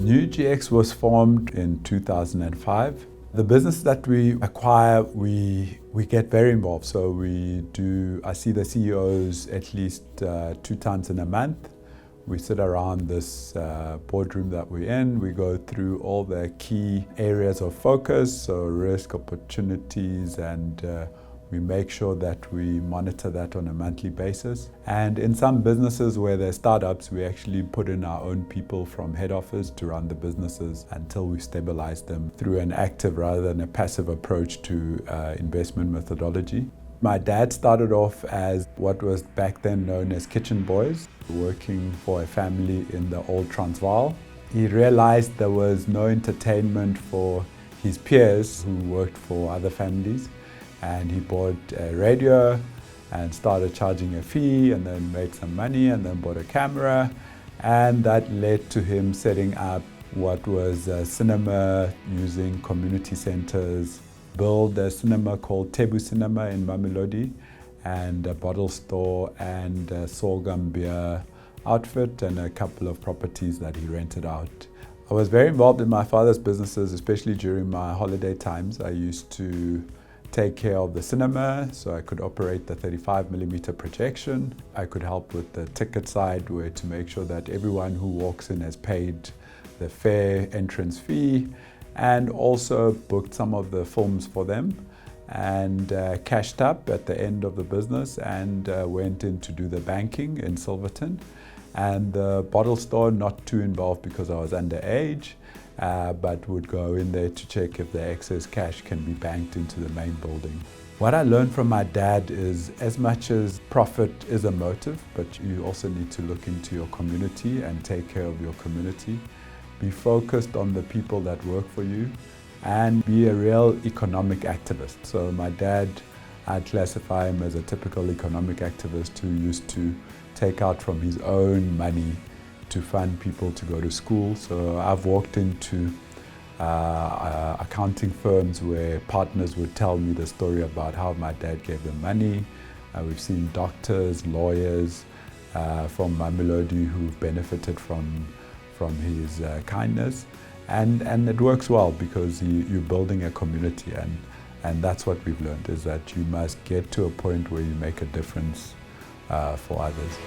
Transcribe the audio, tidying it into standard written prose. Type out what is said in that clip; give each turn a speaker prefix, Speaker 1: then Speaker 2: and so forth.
Speaker 1: New GX was formed in 2005. The business that we acquire, we get very involved. So I see the CEOs at least 2 times in a month. We sit around this boardroom that we're in. We go through all the key areas of focus, so risk, opportunities, and we make sure that we monitor that on a monthly basis. And in some businesses where they're startups, we actually put in our own people from head office to run the businesses until we stabilize them through an active rather than a passive approach to investment methodology. My dad started off as what was back then known as kitchen boys, working for a family in the old Transvaal. He realized there was no entertainment for his peers who worked for other families, and he bought a radio and started charging a fee, and then made some money, and then bought a camera, and that led to him setting up what was a cinema using community centers, build a cinema called Tebu Cinema in Mamelodi, and a bottle store and a sorghum beer outfit, and a couple of properties that he rented out. I was very involved in my father's businesses, especially during my holiday times. I used to take care of the cinema, so I could operate the 35mm projection. I could help with the ticket side, where to make sure that everyone who walks in has paid the fair entrance fee, and also booked some of the films for them, and cashed up at the end of the business, and went in to do the banking in Silverton. And the bottle store, not too involved because I was underage, but would go in there to check if the excess cash can be banked into the main building. What I learned from my dad is, as much as profit is a motive, but you also need to look into your community and take care of your community. Be focused on the people that work for you, and be a real economic activist. So my dad, I'd classify him as a typical economic activist who used to take out from his own money to fund people to go to school. So I've walked into accounting firms where partners would tell me the story about how my dad gave them money. We've seen doctors, lawyers from Mamelodi who've benefited from his kindness. And it works well because you're building a community, and that's what we've learned, is that you must get to a point where you make a difference for others.